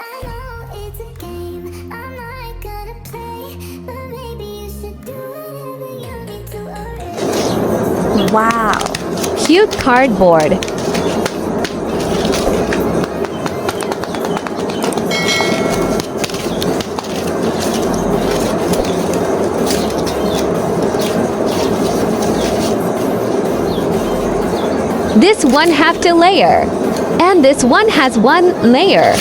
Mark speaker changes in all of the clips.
Speaker 1: I know it's a game I'm not gonna play, but maybe you should do whatever you need to erase.
Speaker 2: Wow! Cute cardboard. This one have to layer, and this one has one layer.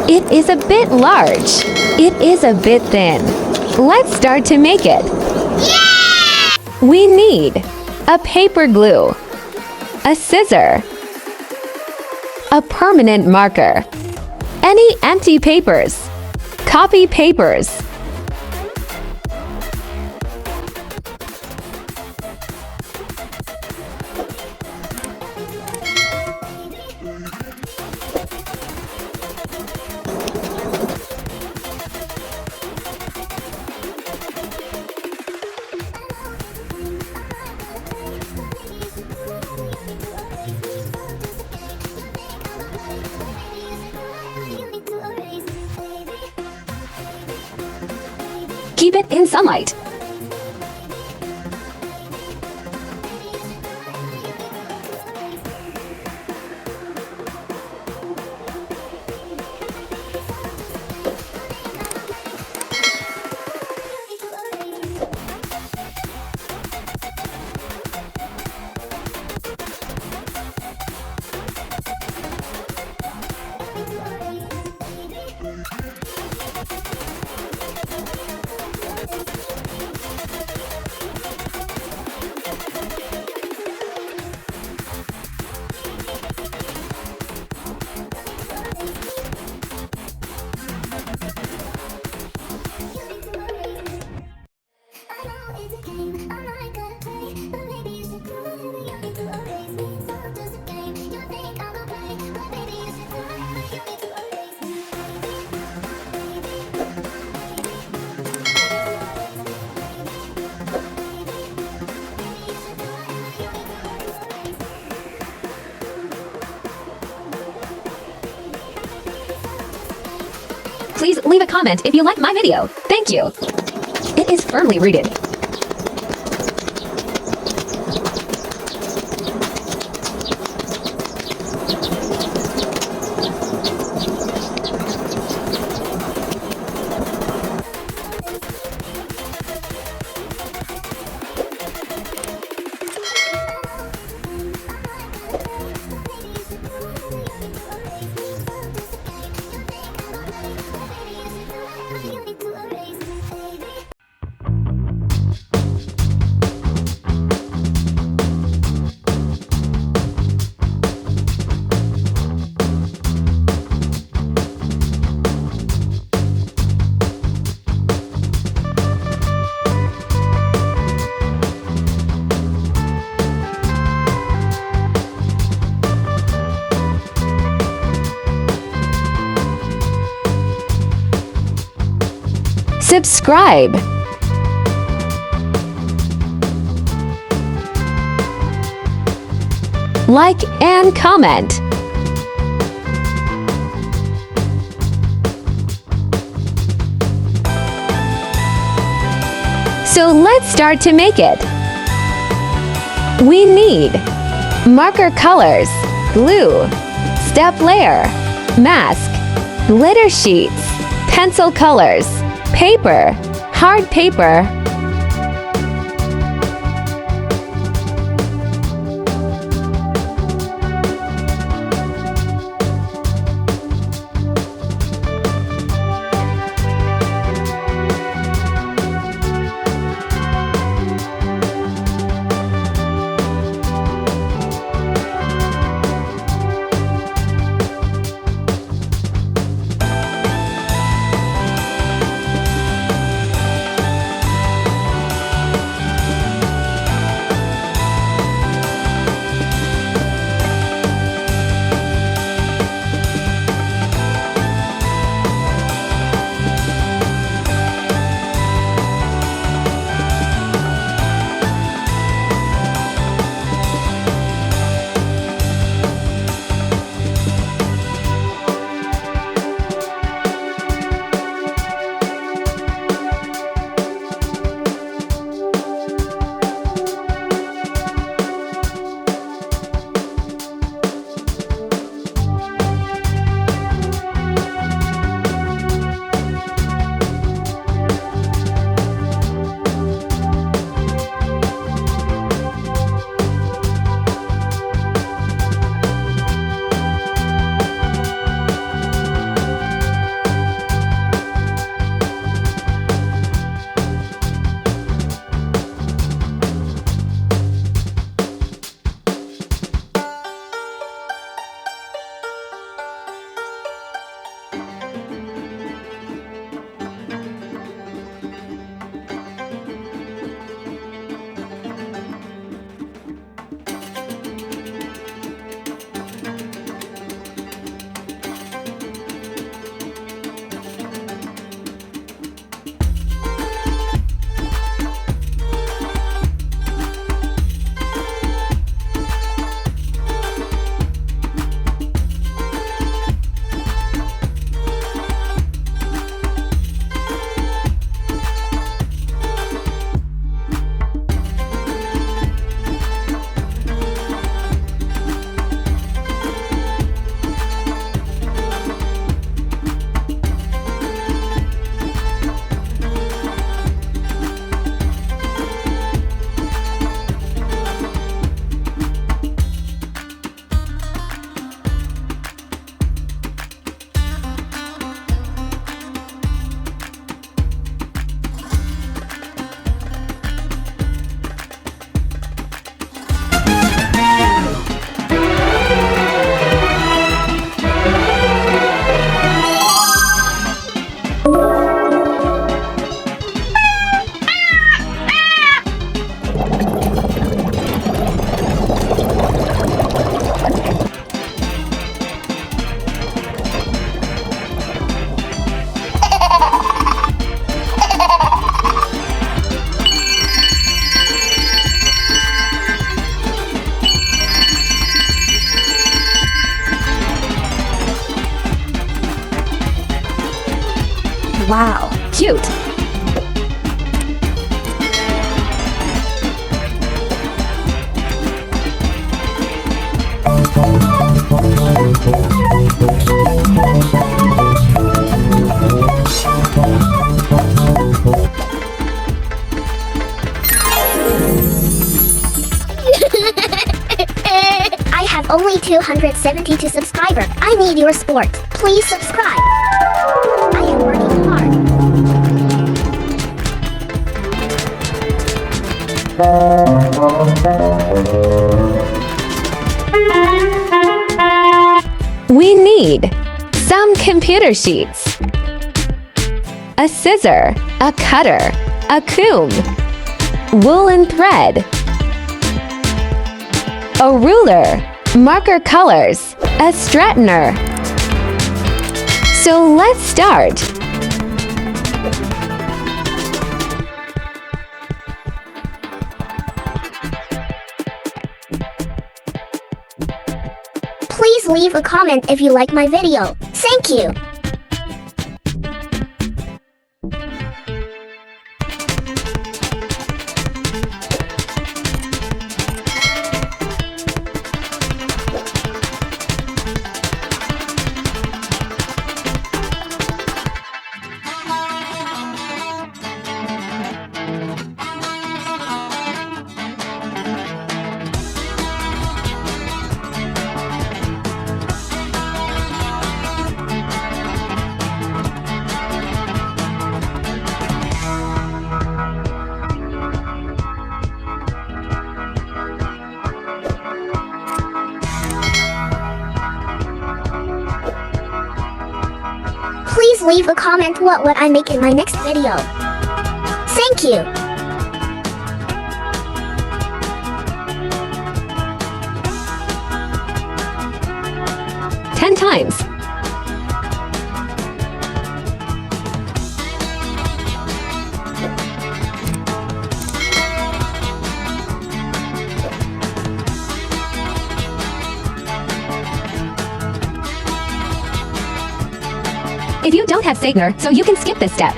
Speaker 2: It is a bit large. It is a bit thin. Let's start to make it. Yeah! We need a paper glue, a scissor, a permanent marker, any empty papers, copy papers, keep it in sunlight. Please leave a comment if you like my video. Thank you. It is firmly rooted. Subscribe. Like and comment. So let's start to make it. We need marker colors, glue, step layer, mask, glitter sheets, pencil colors, paper, hard paper, Wow, cute.
Speaker 1: I have only 272 subscribers. I need your support. Please subscribe. I am working hard.
Speaker 2: We need some computer sheets, a scissor, a cutter, a comb, woolen thread, a ruler, marker colors, a straightener. So let's start.
Speaker 1: Please leave a comment if you like my video. Thank you. Please leave a comment what would I make in my next video. Thank you.
Speaker 2: Ten times. If you don't have Sagner, so you can skip this step.